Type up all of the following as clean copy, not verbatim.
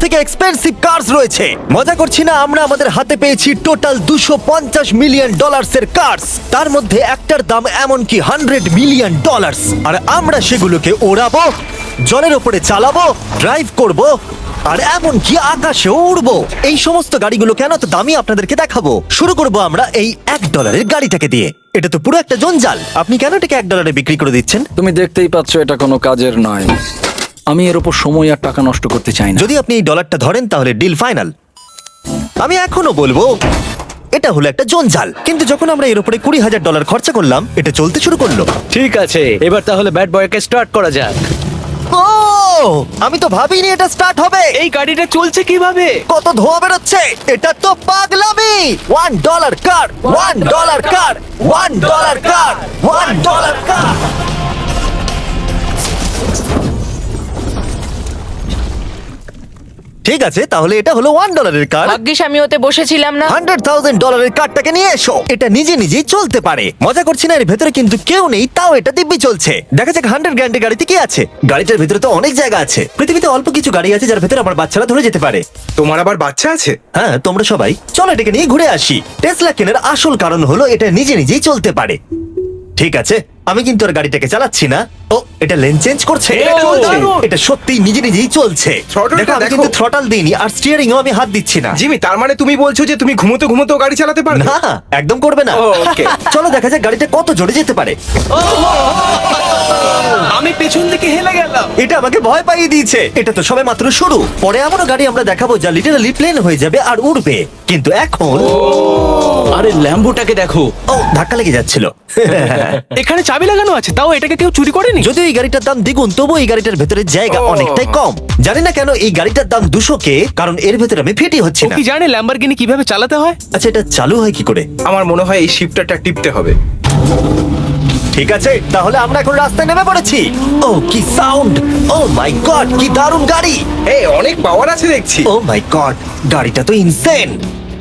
থেকে expensive curse রয়েছে। মজা করছি না, আমরা আমাদের হাতে পেয়েছি টোটাল $250 মিলিয়ন এর কার্স। তার মধ্যে একটার দাম এমনকি $100 মিলিয়ন। আর আমরা সেগুলোকে ওড়াবো, জলের ওপরে চালাবো, ড্রাইভ করব, আর এমনকি আকাশেও উড়বো। এই সমস্ত গাড়িগুলো কেন তো দামি আপনাদেরকে দেখাবো। শুরু করব আমরা এই $1 গাড়িটাকে দিয়ে। এটা তো পুরো একটা জঞ্জাল। আপনি কেন এটাকে $1 বিক্রি করে দিচ্ছেন? তুমি দেখতেই পাচ্ছ এটা কোনো কাজের নয়। আমি এর উপর সময় আর টাকা নষ্ট করতে চাই না। যদি আপনি এই ডলারটা ধরেন তাহলে ডিল ফাইনাল। আমি এখনো বলবো এটা হলো একটা জঞ্জাল, কিন্তু যখন আমরা এর উপরে $20,000 খরচা করলাম, এটা চলতে শুরু করলো। ঠিক আছে, এবার তাহলে ব্যাড বয়কে স্টার্ট করা যাক। ও, আমি তো ভাবিনি এটা স্টার্ট হবে। এই গাড়িটা চলছে কিভাবে? কত ধোঁয়া বেরোচ্ছে, এটা তো পাগলামি। $1 কার, $1 কার, $1 কার, $1 কার। ঠিক আছে, তাহলে এটা হলো $1 কার। ভাগ্যিস আমি ওতে বসেছিলাম না। $100,000 কারটাকে নিয়ে এসো। এটা নিজে নিজেই চলতে পারে। মজা করছি না, এর ভেতরে কিন্তু কেউ নেই, তাও এটা দিব্যি চলছে। দেখা যাক 100 গ্র্যান্ডের গাড়িতে কি আছে। গাড়িটার ভেতরে তো অনেক জায়গা আছে। পৃথিবীতে অল্প কিছু গাড়ি আছে যার ভেতরে আমার বাচ্চারা ধরে যেতে পারে। তোমার আবার বাচ্চা আছে? হ্যাঁ, তোমরা সবাই চলো এটাকে নিয়ে ঘুরে আসি। টেসলা কেনার আসল কারণ হলো এটা নিজে নিজেই চলতে পারে। ঠিক আছে, আমি কিন্তু আর গাড়িটাকে চালাচ্ছি না। ও, এটা লেন চেঞ্জ করছে। এটা চলছে। এটা সত্যি নিজে নিজেই চলছে। Throttle-টা দেখো, আমি দেখো। কিন্তু থ্রটাল দিইনি, আর স্টিয়ারিংও আমি হাত দিচ্ছি না। জিমি, তার মানে তুমি বলছো যে তুমি ঘুমোতে ঘুমোতেও গাড়ি চালাতে পারবে? না, একদম করবে না। ও, okay. চলো দেখা যাক গাড়িটা কত জোরে যেতে পারে। আমি পেছন থেকে হেলে গেলাম। এটা আমাকে ভয় পাইয়ে দিয়েছে। এটা তো সবে মাত্র শুরু। পরে এমনও গাড়ি আমরা দেখাবো যা লিটারালি প্লেন হয়ে যাবে আর উড়বে। কিন্তু এখন আরে ল্যাম্বোটাকে দেখো, ও, ধাক্কা লেগে যাচ্ছিল। এখানে চাবি লাগানো আছে, তাও এটাকে কেউ চুরি করেনি। যদিও এই গাড়িটার দাম দ্বিগুণ, তবু এই গাড়িটার ভেতরে জায়গা ও। অনেকটাই কম। জানি না কেন এই গাড়িটার দাম 200K, কারণ এর ভেতরে আমি ফিটি হচ্ছি ও না। কি জানে ল্যাম্বরগিনি কিভাবে চালাতে হয়? আচ্ছা, এটা চালু হয় কি করে? আমার মনে হয় এই শিফটারটা টিপতে হবে। ঠিক আছে, তাহলে আমরা এখন রাস্তায় নেমে পড়েছি। ও, কি সাউন্ড! ও মাই গড, কি দারুণ গাড়ি! এই অনেক পাওয়ার আছে দেখছি। ও মাই গড, গাড়িটা তো ইনসেন।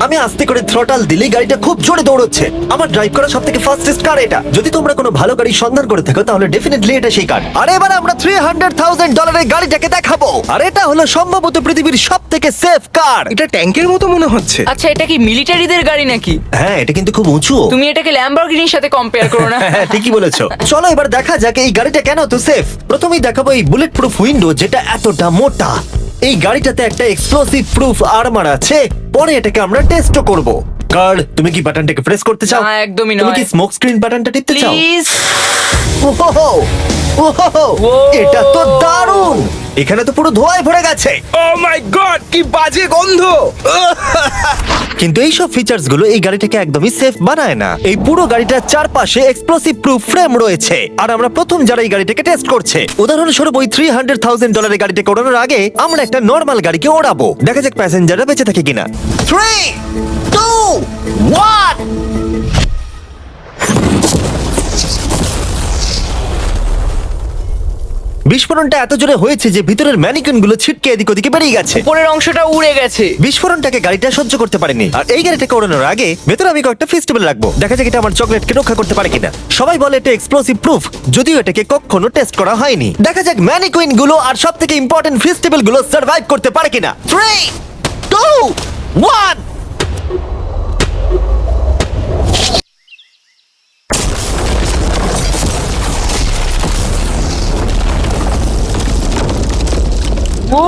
আমি আস্তে করে থ্রটাল দিলেই গাড়িটা খুব জোরে দৌড়চ্ছে। আমার ড্রাইভ করা সবথেকে ফাস্টেস্ট কার এটা। যদি তোমরা কোনো ভালো গাড়ি সন্ধান করে থাকো তাহলে ডেফিনেটলি এটা সেই কার। আর এবার আমরা $300,000 গাড়িটাকে দেখাবো। আর এটা হলো সম্ভবত পৃথিবীর সবথেকে সেফ কার। এটা ট্যাঙ্কের মতো মনে হচ্ছে। আচ্ছা, এটা কি মিলিটারিদের গাড়ি নাকি? হ্যাঁ, এটা কিন্তু খুব উঁচু। তুমি এটাকে ল্যাম্বরগিনির সাথে কম্পেয়ার করো না। হ্যাঁ, ঠিকই বলেছো। চলো এবার দেখা যাক এই গাড়িটা কেন তো সেফ। প্রথমেই দেখাবো এই বুলেট প্রুফ উইন্ডো, যেটা এতটা মোটা। এই গাড়িটাতে একটা এক্সপ্লোসিভ প্রুফ আর্মার আছে। পরে এটাকে আমরা টেস্টও করব। কার্ল, তুমি কি বাটনটাকে প্রেস করতে চাও? না, একদমই তুমি নয়। কি স্মোক স্ক্রিন বাটনটা টিপতে চাও? প্লিজ। ওহো, ওহো, Whoa! এটা তো দারুণ। এখানে তো পুরো ধোঁয়ায় ভরে গেছে। ও মাই গড, কি বাজে গন্ধ! কিন্তু এই সব ফিচার্স গুলো এই গাড়িটাকে একদমই সেফ বানায় না। এই পুরো গাড়িটার চারপাশে এক্সপ্লোসিভ প্রুফ ফ্রেম রয়েছে। আর আমরা প্রথম যারা এই গাড়িটাকে টেস্ট করছে, উদাহরণস্বরূপ ওই $300,000 গাড়িটাকে ওড়ানোর আগে আমরা একটা নর্মাল গাড়িকে ওড়াবো। দেখা যাক প্যাসেঞ্জাররা বেঁচে থাকে কিনা। 3, 2, 1। বিস্ফোরণটা এত জোরে হয়েছে যে ভিতরের ম্যানিকুইন গুলো ছিটকে এদিক ওদিকে বেরিয়ে গেছে। উপরের অংশটা উড়ে গেছে। বিস্ফোরণটাকে গাড়িটা সহ্য করতে পারেনি। আর এই গাড়িটাকে ওড়ানোর আগে ভেতরে আমি কয়েকটা ফেস্টিভ্যাল রাখবো। দেখা যাক এটা আমার চকলেটকে রক্ষা করতে পারে কিনা। সবাই বলে এটা এক্সপ্লোসিভ প্রুফ, যদিও এটাকে কখনো টেস্ট করা হয়নি। দেখা যাক ম্যানিকুইন গুলো আর সবথেকে ইম্পর্টেন্ট ফেস্টিভ্যাল গুলো সার্ভাইভ করতে পারে কিনা। 3, 2, 1।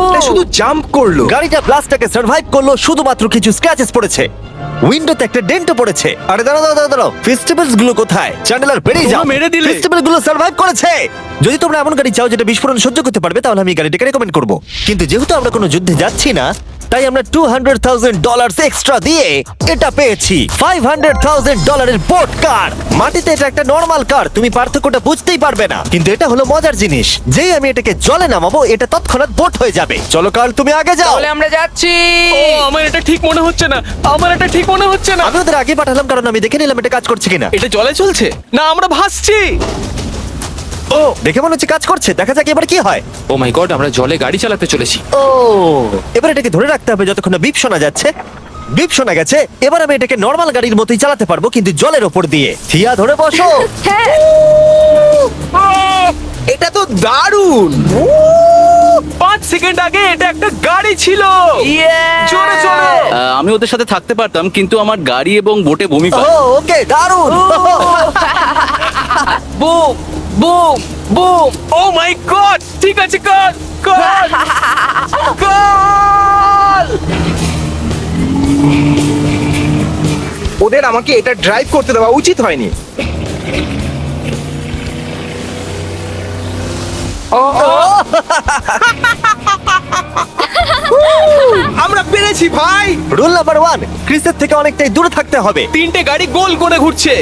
এটা শুধু জাম্প করলো। গাড়িটা ব্লাস্টটাকে সার্ভাইভ করলো, শুধুমাত্র কিছু স্ক্র্যাচেস পড়েছে। উইন্ডোতে একটা ডেন্টও পড়েছে। আরে দাঁড়াও, ফেস্টিভ্যালস গুলো কোথায়? চ্যান্ডেলার বেরিয়ে যাও। তোমরা মেরে দিলে। ফেস্টিভ্যাল গুলো সার্ভাইভ করেছে। যদি তোমরা এমন গাড়ি চাও যেটা বিস্ফোরণ সহ্য করতে পারবে, তাহলে আমি এই গাড়িটাকে রেকমেন্ড করব। কিন্তু যেহেতু আমরা কোনো যুদ্ধে যাচ্ছি না, তাই আমরা $200,000 এক্সট্রা দিয়ে এটা পেয়েছি। $500,000 এর বোট কার। মাটিতে এটা একটা নর্মাল কার, তুমি পার্থক্যটা বুঝতেই পারবে না। কিন্তু এটা হলো মজার জিনিস, যেই আমি এটাকে জলে নামাবো এটা তৎক্ষণাৎ বোট হয়ে যাবে। চলো কার্ল, তুমি আগে যাও। তাহলে আমরা যাচ্ছি। ও, আমার এটা ঠিক মনে হচ্ছে না, আমার এটা ঠিক মনে হচ্ছে না। আমি ওদের আগে পাঠালাম কারণ আমি দেখে নিলাম এটা কাজ করছে কিনা। এটা জলে চলছে না, আমরা ভাসছি। ও, দেখে মনে হচ্ছে কাজ করছে। দেখা যাক এবার কি হয়। ও মাই গড, আমরা জলে গাড়ি চালাতে চলেছি। ও, এবার এটাকে ধরে রাখতে হবে যতক্ষণ না বিপ শোনা যাচ্ছে। বিপ শোনা গেছে। এবার আমি এটাকে নর্মাল গাড়ির মতোই চালাতে পারবো, কিন্তু জলের ওপর দিয়ে। থিয়া, ধরে বসো। হ্যাঁ। এটা তো দারুণ। 5 সেকেন্ড আগে এটা একটা গাড়ি ছিল। Yeah! জোরে জোরে। আমি ওদের সাথে থাকতে পারতাম কিন্তু আমার গাড়ি এবং বোটে বমি ও পায়। ওকে দারুণ বুম বুম বুম। ও মাই গড, ঠিক আছে, কর কর কর। ওদের আমাকে এটা ড্রাইভ করতে দেওয়া উচিত হয়নি। আমরা পেরেছি ভাই। রুল নাম্বার 1, ক্রিসের থেকে অনেকটাই দূরে থাকতে হবে। 3টে গাড়ি গোল করে ঘুরছে।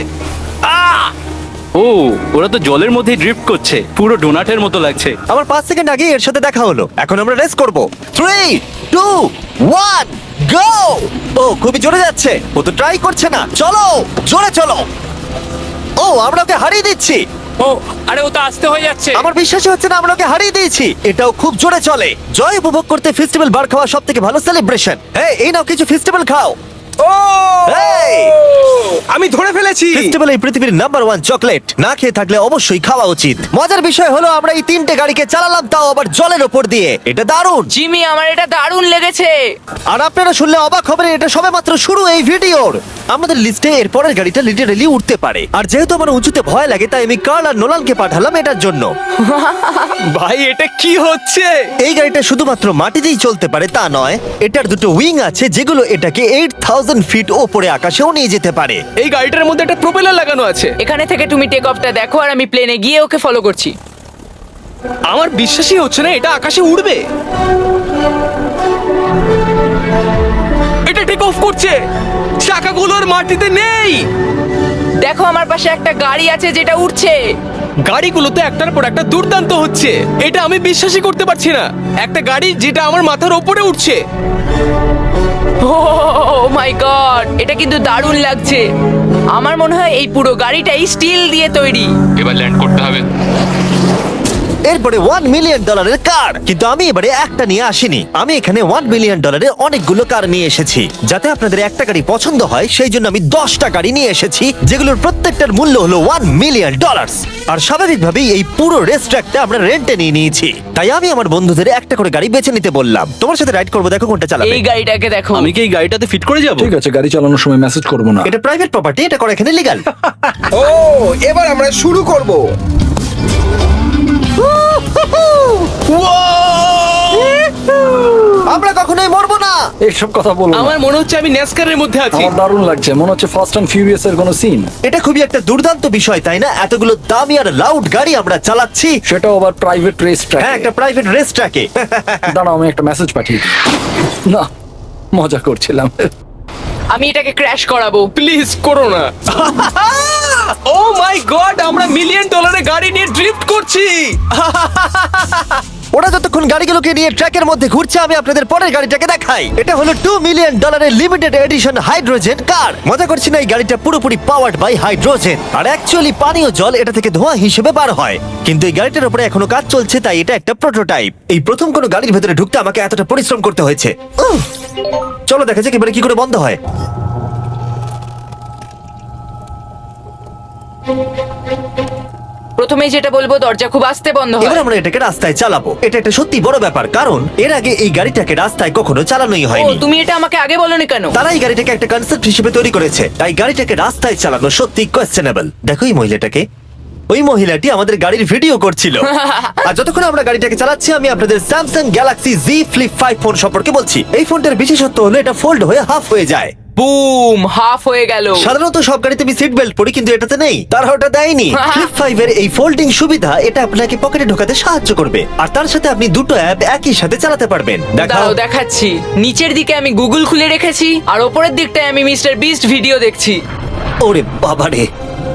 ও ওরা তো জলের মধ্যে ড্রিফট করছে, পুরো ডোনাটের মতো লাগছে। আমার 5 সেকেন্ড আগে এর সাথে দেখা হলো। এখন আমরা রেস করব। 3 2 1 গো! ও খুবই জোরে যাচ্ছে। ও তো ট্রাই করছে না। চলো জোরে চলো। ও আমরা ওকে হারিয়ে দিচ্ছি। ও আরে ও তো আসতে হয়ে যাচ্ছে। আমার বিশ্বাসই হচ্ছে না আমরা ওকে হারিয়ে দিয়েছি। এটাও খুব জোরে চলে। জয় উপভোগ করতে ফেস্টিভ্যাল বার খাওয়া সব থেকে ভালো সেলিব্রেশন। এই নাও কিছু ফেস্টিভ্যাল খাও। ও এই! আমি ধরে ফেলেছি। ফেস্টিভ্যাল এই পৃথিবীর নাম্বার 1 চকলেট। না খেয়ে থাকলে অবশ্যই খাওয়া উচিত। মজার বিষয় হলো আমরা এই 3টে গাড়িকে চালালাম, তাও আবার জলের ওপর দিয়ে। এটা দারুণ। জিমি, আমার এটা দারুণ লেগেছে। আর আপনারা শুনলে অবাক হবেন, এটা সবেমাত্র শুরু এই ভিডিওর। আমাদের লিস্টে এর পরের গাড়িটা লিটারালি উঠতে পারে। আর যেহেতু আমার উঁচুতে ভয় লাগে, তাই আমি কার্ল আর নোলানকে পাঠালাম এটার জন্য। ভাই এটা কি হচ্ছে? এই গাড়িটা শুধুমাত্র মাটিতেই চলতে পারে তা নয়, এটার দুটো উইং আছে যেগুলো এটাকে 8000 ফিট ওপরে আকাশেও নিয়ে যেতে পারে। এই গাড়িটার মধ্যে একটা প্রপেলার লাগানো আছে। এখানে থেকে তুমি টেক অফটা দেখো আর আমি প্লেনে গিয়ে ওকে ফলো করছি। আমার বিশ্বাসই হচ্ছে না এটা আকাশে উড়বে। এটা টেক অফ করছে, চাকাগুলোর মাটিতে নেই। দেখো আমার পাশে একটা গাড়ি আছে যেটা উঠছে। গাড়িগুলোতে একটার পর একটা দুর্দান্ত হচ্ছে। এটা আমি বিশ্বাসই করতে পারছি না, একটা গাড়ি যেটা আমার মাথার ওপরে উঠছে। ও মাই গড, এটা কিন্তু দারুণ লাগছে। আমার মনে হয় এই পুরো গাড়িটাই স্টিল দিয়ে তৈরি। এবার ল্যান্ড করতে হবে। এরপরে $1 মিলিয়ন কার। কিন্তু আমি এবারে একটা নিয়ে আসিনি। আমি এখানে $1 মিলিয়ন অনেকগুলো কার নিয়ে এসেছি। যাতে আপনাদের একটা গাড়ি পছন্দ হয় সেই জন্য আমি 10টা গাড়ি নিয়ে এসেছি, যেগুলোর প্রত্যেকটার মূল্য হলো $1 মিলিয়ন। আর স্বাভাবিকভাবেই এই পুরো রেস ট্র্যাকটা আমরা রেন্টে নিয়ে নিয়েছি। তাই আমি আমার বন্ধুদের একটা করে গাড়ি বেছে নিতে বললাম। তোমার সাথে রাইড করবো, দেখো কোনটা চালাবে। এই গাড়িটাকে দেখো। আমি কি এই গাড়িটাতে ফিট করে যাব? ঠিক আছে, গাড়ি চালানোর সময় মেসেজ করবো না। এটা প্রাইভেট প্রপার্টি, এটা করা এখানে লিগ্যাল। ও এবার আমরা শুরু করব। আমরা কখনোই মরবো না। এইসব কথা বলবো না। আমার মনে হচ্ছে আমি ন্যাসকারের মধ্যে আছি। আমার দারুণ লাগছে, মনে হচ্ছে ফাস্ট অ্যান্ড ফিউরিয়াস এর কোনো সিন। এটা খুবই একটা দুর্দান্ত বিষয়, তাই না? এতগুলো দামি আর লাউড গাড়ি আমরা চালাচ্ছি। সেটাও আবার প্রাইভেট রেস ট্র্যাক। হ্যাঁ, একটা প্রাইভেট রেস ট্র্যাকে। দাঁড়াও, আমি একটা মেসেজ পাঠিয়ে দিই। না, মজা করছিলাম। আমি এটাকে ক্র্যাশ করাবো। প্লিজ করো না। ও মাই গড, আমরা $1 মিলিয়ন গাড়ি নিয়ে ড্রিফট করছি। ওরা যতক্ষণ গাড়িগুলোকে নিয়ে ট্র্যাকের মধ্যে ঘুরছে, আমি আপনাদের পরের গাড়িটাকে দেখাই। এটা হলো $2 million limited edition hydrogen car. মজা করছি না, এই গাড়িটা পুরোপুরি পাওয়ার্ড বাই হাইড্রোজেন। আর অ্যাকচুয়ালি পানীয় জল এটা থেকে ধোঁয়া হিসেবে বার হয়। কিন্তু এই গাড়িটার উপরে এখনো কাজ চলছে, তাই এটা একটা প্রোটোটাইপ। এই প্রথম কোনো গাড়ির ভেতরে ঢুকতে আমাকে এতটা পরিশ্রম করতে হয়েছে। চলো দেখা যাক এবারে কি করে বন্ধ হয়। প্রথমে যেটা বলবো, দরজা খুব আস্তে বন্ধ এবার হয়। আমরা এটাকে রাস্তায় চালাবো। এটা একটা সত্যি বড় ব্যাপার, কারণ এর আগে এই গাড়িটাকে রাস্তায় কখনো চালানোই ও, হয়নি। তুমি এটা আমাকে আগে বলনি কেন? তারা এই গাড়িটাকে একটা কনসেপ্ট হিসেবে তৈরি করেছে, তাই গাড়িটাকে রাস্তায় চালানো সত্যি কোয়েশ্চেনেবল। দেখো এই মহিলাটাকে, ওই মহিলাটি আমাদের গাড়ির ভিডিও করছিল। আর যতক্ষণ আমরা গাড়িটাকে চালাচ্ছি, আমি আপনাদের Samsung Galaxy Z Flip 5 phone সম্পর্কে বলছি। এই ফোনটার বিশেষত্ব হলো এটা ফোল্ড হয়ে হাফ হয়ে যায়। বুম, হাফ হয়ে গেল। সাধারণত সব গাড়িতে আমি সিট বেল্ট পরি, কিন্তু এটাতে নেই। তারা ওটা দেয়নি। ফ্লিপ 5 এর এই ফোল্ডিং সুবিধা, এটা আপনাকে পকেটে ঢোকাতে সাহায্য করবে। আর তার সাথে আপনি দুটো অ্যাপ একই সাথে চালাতে পারবেন। দেখাও। দাঁড়াও দেখাচ্ছি। নিচের দিকে আমি গুগল খুলে রেখেছি, আর ওপরের দিকটায় আমি মিস্টার বিস্ট ভিডিও দেখছি। ওরে বাবারে,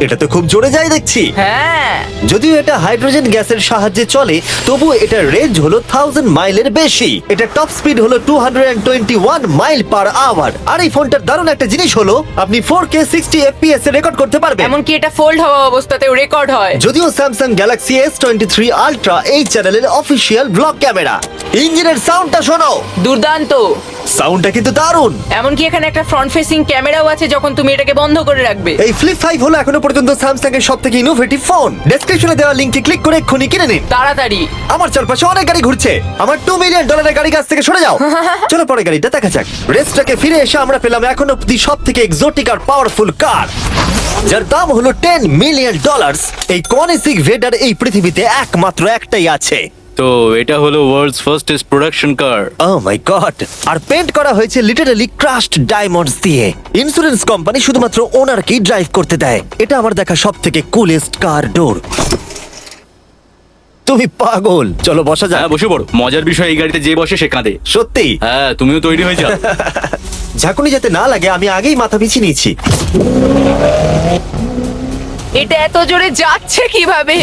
এটা তো খুব জোরে যায় দেখছি। হ্যাঁ, যদিও এটা হাইড্রোজেন গ্যাসের সাহায্যে চলে, তবু এটার রেঞ্জ হলো 1000 মাইলের বেশি। এটা টপ স্পিড হলো 221 মাইল পার আওয়ার। আর এই ফোনটার দারুণ একটা জিনিস হলো, আপনি 4K 60 FPS এ রেকর্ড করতে পারবেন। এমনকি এটা ফোল্ড হওয়া অবস্থাতেও রেকর্ড হয়। যদিও স্যামসাং গ্যালাক্সি S23 আলট্রা এই চ্যানেলের অফিসিয়াল ব্লগ ক্যামেরা। ইঞ্জিনের সাউন্ডটা শোনো। দুর্দান্ত। সাউন্ডটা কিন্তু দারুণ। এমনকি এখানে একটা ফ্রন্ট ফেসিং ক্যামেরাও আছে যখন তুমি এটাকে বন্ধ করে রাখবে। এই ফ্লিপ 5 হলো এখনো পর্যন্ত স্যামসাং এর সবথেকে ইনোভেটিভ ফোন। ডেসক্রিপশনে দেওয়া লিংকে ক্লিক করে এক্ষুনি কিনে নিন। তাড়াতাড়ি। আমার চারপাশে অনেক গাড়ি ঘুরছে। আমার $2 মিলিয়ন গাড়ি কাছ থেকে সরে যাও। চলো পরে গাড়িটা দেখা যাক। রেসটাকে ফিরে এসে আমরা পেলাম এখন অব্দি সব থেকে এক্সোটিক আর পাওয়ারফুল কার, যার দাম হলো $10 মিলিয়ন। এই কনিসিক ভেডার এই পৃথিবীতে একমাত্র একটাই আছে। তো এটা হলো worlds fastest production car. Oh my God! আর পেন্ট করা হয়েছে লিটারালি ক্রাশড ডায়মন্ডস দিয়ে। ইন্স্যুরেন্স কোম্পানি শুধুমাত্র ওনারকেই ড্রাইভ করতে দেয়। এটা আমার দেখা সব থেকে কুলেস্ট কার ডোর। তুমি পাগল। চলো বসা যাক। হ্যাঁ বসে পড়ো। মজার বিষয় এই গাড়িতে যে বসে সে কাঁদে। সত্যি হ্যাঁ তুমিও তৈরি হয়ে যাও। ঝাঁকুনি যাতে না লাগে আমি আগেই মাথা পিছিয়ে নিয়েছি। এটা এত জোরে যাচ্ছে কিভাবে?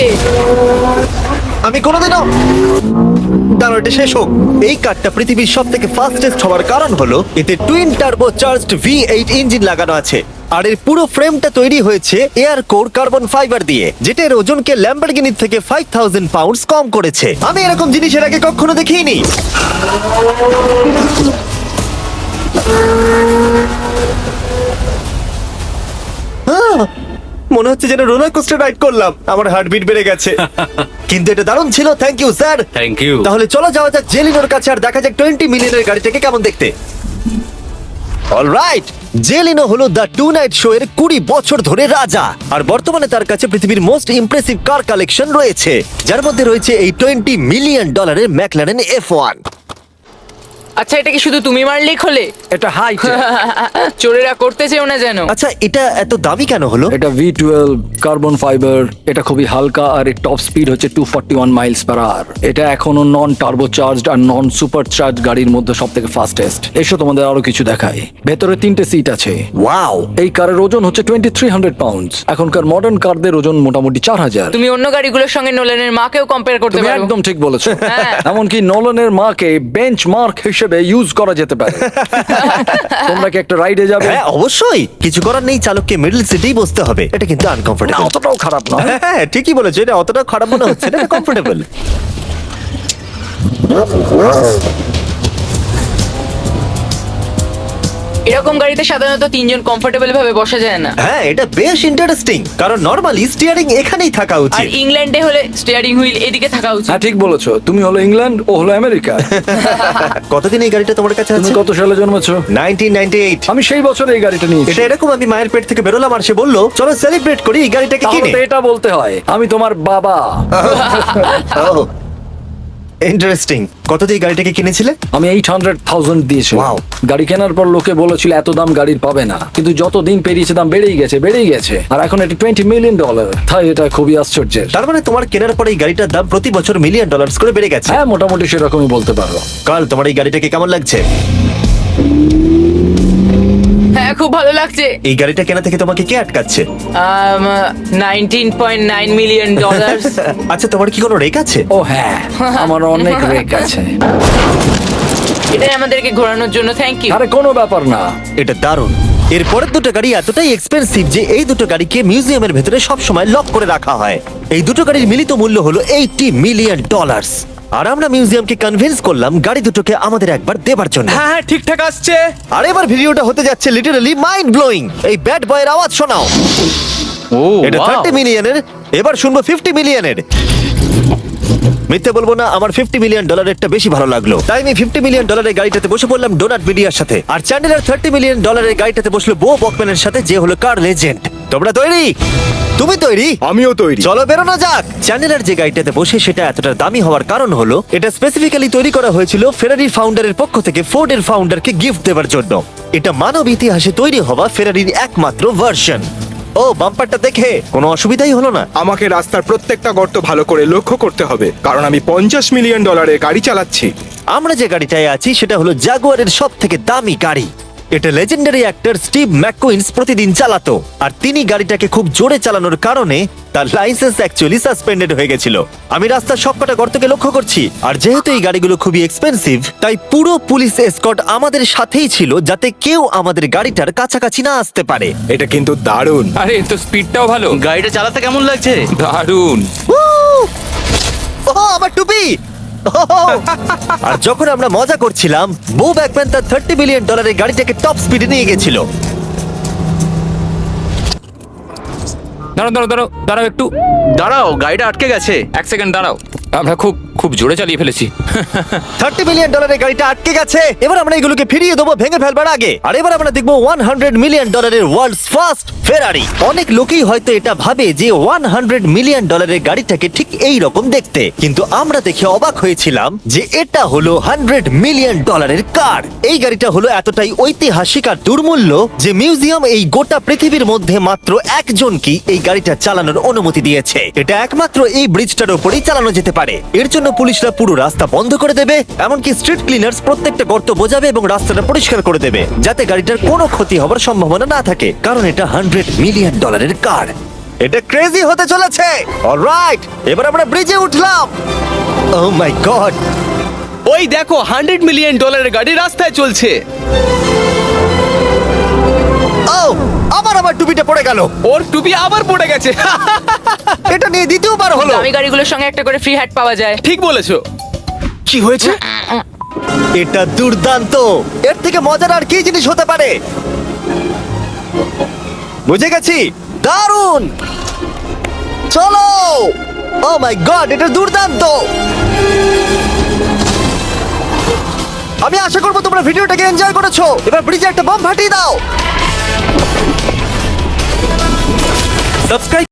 আমি কোনোদিনও দাঁড়াও, এটা শেষ হোক। এই কারটা পৃথিবীর সব থেকে ফাস্টেস্ট হওয়ার কারণ হলো এতে twin turbo charged V8 engine লাগানো আছে। আর এর পুরো ফ্রেমটা তৈরি হয়েছে এয়ার কোর কার্বন ফাইবার দিয়ে, যেটা এর ওজনকে ল্যাম্বরগিনির থেকে 5000 পাউন্ডস কম করেছে। আমি এরকম জিনিস এর আগে কখনো দেখিনি। মনে হচ্ছে যেন রোলার কোস্টার রাইড করলাম। আমার হার্টবিট বেড়ে গেছে। কিন্তু এটা দারুণ ছিল। Thank you sir. Thank you. তাহলে চলো যাওয়া যাক জেলিনোর কাছে আর দেখা যাক 20 মিলিয়নের গাড়িটাকে কেমন দেখতে। অলরাইট, জেলিনো হলো দ্য টু নাইট শো এর 20 বছর ধরে রাজা। আর বর্তমানে তার কাছে পৃথিবীর মোস্ট ইমপ্রেসিভ কার কালেকশন রয়েছে, যার মধ্যে রয়েছে এই $20 মিলিয়ন ম্যাকলারেন F1। আচ্ছা, এটা কি শুধু তুমি মারলেই খোলে? এটা হাই। চোরেরা করতে চেও না যেন। আচ্ছা, এটা এত দামি কেন হলো? এটা V12 কার্বন ফাইবার। এটা খুবই হালকা আর এর টপ স্পিড হচ্ছে 241 মাইলস পার আওয়ার। এটা এখনো নন টার্বো চার্জড আর নন সুপার চার্জ গাড়ির মধ্যে সব থেকে ফাস্টেস্ট। এসো তোমাদের আরো কিছু দেখাই। ভেতরে 3টে সিট আছে। ওয়াও! এই কারের ওজন হচ্ছে 2300 পাউন্ডস। এখনকার মডার্ন কারদের ওজন মোটামুটি 4000। তুমি অন্য গাড়িগুলোর সঙ্গে নোলানের মাকেও কম্পেয়ার করতে তুমি পারো। একদম ঠিক বলেছো। হ্যাঁ। এমনকি নোলানের মাকে বেঞ্চমার্ক হিসেবে ইউজ করা যেতে পারে। তোমরা কি একটা রাইডে যাবে? হ্যাঁ অবশ্যই। কিছু করার নেই, চালককে মিডল সিটেই বসতে হবে। এটা কিন্তু না, আনকমফোর্টেবল। অতটাও খারাপ নয়। হ্যাঁ ঠিকই বলেছো, এটা অতটা খারাপ মনে হচ্ছে না, কমফোর্টেবল। এরকম গাড়িতে সাধারণত 3 জন কমফোর্টেবল ভাবে বসা যায় না। হ্যাঁ এটা বেশ ইন্টারেস্টিং, কারণ নরমালি স্টিয়ারিং এখানেই থাকা আর উচিত। ইংল্যান্ডে হলে স্টিয়ারিং হুইল এদিকে থাকা উচিত। হ্যাঁ ঠিক বলেছো। তুমি হলো ইংল্যান্ড, ও হলো আমেরিকা। কতদিন এই গাড়িটা তোমার কাছে তুমি আছে? কত সালে জন্মেছো? 1998। আমি সেই বছর এই গাড়িটা নিয়েছি। এটা এরকম আমি মায়ের পেট থেকে বেরোলাম আর সে বললো চলো সেলিব্রেট করি এই গাড়িটাকে তাহলে কিনে। তো এটা বলতে হয় আমি তোমার বাবা। ইন্টারেস্টিং। কত দিয়ে এই গাড়িটাকে কিনেছিলে? আমি 800,000 দিয়েছি। Wow. গাড়ি কেনার পর লোকে বলেছিল এত দাম গাড়ির পাবে না, কিন্তু যত দিন পেরিয়েছে দাম বেড়েই গেছে। আর এখন এটা $20 মিলিয়ন। তাই এটা খুবই আশ্চর্যের। তার মানে তোমার কেনার পরে এই গাড়িটার দাম প্রতি বছর $1 মিলিয়ন করে বেড়ে গেছে। হ্যাঁ মোটামুটি সেরকমই বলতে পারো। কাল তোমার এই গাড়িটাকে কেমন লাগছে? হ্যাঁ খুব ভালো লাগছে। এই গাড়িটা কেনা থেকে তোমাকে কে আটকাচ্ছে? $19.9 মিলিয়ন। আচ্ছা তোমার কি কোনো রেক আছে? ও হ্যাঁ, আমার অনেক রেক আছে। এটাই আমাদেরকে ঘোরানোর জন্য থ্যাংক ইউ। আরে কোনো ব্যাপার না। এটা দারুণ। এর পরের দুটো গাড়ি এতটাই এক্সপেন্সিভ যে এই দুটো গাড়িকে মিউজিয়ামের ভেতরে সব সময় লক করে রাখা হয়। এই দুটো গাড়ির মিলিত মূল্য হলো $80 মিলিয়ন। আর আমরা মিউজিয়ামকে কনভিন্স করলাম গাড়ি দুটোকে আমাদের একবার দেবার জন্য। হ্যাঁ হ্যাঁ ঠিকঠাক আসছে। আর এবার ভিডিওটা হতে যাচ্ছে লিটারালি মাইন্ড ব্লোয়িং। এই ব্যাড বয়ের আওয়াজ শোনাও। ও এটা wow! 30 মিলিয়নের, এবার শুনবো 50 মিলিয়নের। মিথ্যে বলবো না, আমার $50 মিলিয়ন বেশি ভালো লাগলো। তাই আমি $50 মিলিয়ন গাড়িটাতে বসে পড়লাম ডোনাট মিডিয়ার সাথে। আর চ্যান্ডেলার $30 মিলিয়ন গাড়িটাতে বসলো বো বকম্যানের সাথে, যে হলো কার লেজেন্ড। তোমরা তৈরি? তুমি তৈরি? আমিও তৈরি। চলো বেরোনো যাক। চ্যান্ডেলার যে গাড়িটাতে বসে সেটা এতটা দামি হওয়ার কারণ হলো এটা স্পেসিফিক্যালি তৈরি করা হয়েছিল ফেরারির ফাউন্ডারের পক্ষ থেকে ফোর্ডের ফাউন্ডারকে গিফট দেওয়ার জন্য। এটা মানব ইতিহাসে তৈরি হওয়া ফেরারির একমাত্র ভার্সন। ও বাম্পারটা দেখে কোনো অসুবিধাই হলো না। আমাকে রাস্তার প্রত্যেকটা গর্ত ভালো করে লক্ষ্য করতে হবে, কারণ আমি $50 মিলিয়ন গাড়ি চালাচ্ছি। আমরা যে গাড়িটায় আছি সেটা হলো জাগুয়ারের সব থেকে দামি গাড়ি। এটা লেজেন্ডারি অ্যাক্টর স্টিভ ম্যাককুইন্স প্রতিদিন চালাতো। আর তিনি গাড়িটাকে খুব জোরে চালানোর কারণে তার লাইসেন্স অ্যাকচুয়ালি সাসপেন্ডেড হয়ে গেছিল। আমি রাস্তার সবকটা গর্তকে লক্ষ্য করছি। আর যেহেতু এই গাড়িগুলো খুবই এক্সপেন্সিভ, তাই পুরো পুলিশ এসকর্ট আমাদের সাথেই ছিল, যাতে কেউ আমাদের গাড়িটার কাছাকাছি না আসতে পারে। এটা কিন্তু দারুণ। আরে এর তো স্পিডটাও ভালো। গাড়িটা চালাতে কেমন লাগছে? দারুণ। ও আমার টুপি! আর যখন আমরা মজা করছিলাম, বো ব্যাকম্যান তার $30 বিলিয়ন গাড়িটাকে টপ স্পিডে নিয়ে গেছিল। দাঁড়াও একটু। দাঁড়াও, গাড়িটা আটকে গেছে। এক সেকেন্ড দাঁড়াও, আমরা খুব জোরে চালিয়ে ফেলেছি। $30 বিলিয়ন গাড়িটা আটকে গেছে। এবার আমরা এগুলোকে ফিরিয়ে দেবো ভেঙে ফেলবার আগে। আর এবার আমরা দেখবো $100 মিলিয়ন ওয়ার্ল্ডস ফার্স্ট ফেরারি। অনেক লোকই হয়তো এটা ভাবে যে $100 মিলিয়ন গাড়িটাকে ঠিক এই রকম দেখতে, কিন্তু আমরা দেখে অবাক হয়েছিলাম যে এটা হলো $100 মিলিয়ন কার। এই গাড়িটা হলো এতটাই ঐতিহাসিক আর দুর্মূল্য যে মিউজিয়াম এই গোটা পৃথিবীর মধ্যে মাত্র একজনকেই এই গাড়িটা চালানোর অনুমতি দিয়েছে। এটা একমাত্র এই ব্রিজটার উপরেই চালানো যেতে পারে। এর জন্য পুলিশরা পুরো রাস্তা বন্ধ করে দেবে, এমনকি স্ট্রিট ক্লিনার্স প্রত্যেকটা গর্ত বোঝাবে এবং রাস্তাটা পরিষ্কার করে দেবে, যাতে গাড়িটার কোনো ক্ষতি হবার সম্ভাবনা না থাকে, কারণ এটা $100 মিলিয়ন কার। এটা ক্রেজি হতে চলেছে। অলরাইট, এবার আমরা ব্রিজে উঠলাম। ও মাই গড, ওই দেখো $100 মিলিয়ন গাড়ি রাস্তায় চলছে। ও আমার টুপিটা পড়ে গেল। ওর টুপি আবার পড়ে গেছে। এটা নিয়ে দ্বিতীয়বার হলো। দামি গাড়িগুলোর সঙ্গে একটা করে ফ্রি হ্যাট পাওয়া যায়। ঠিক বলেছো। কি হয়েছে? এটা দুর্দান্ত। এর থেকে মজার আর কি জিনিস হতে পারে? বুঝে গেছি, দারুণ। চলো। ও মাই গড, এটা দুর্দান্ত। আমি আশা করবো তোমরা ভিডিওটাকে এনজয় করেছো। এবার ব্রিজে একটা বম ফাটিয়ে দাও। সাবস্ক্রাইব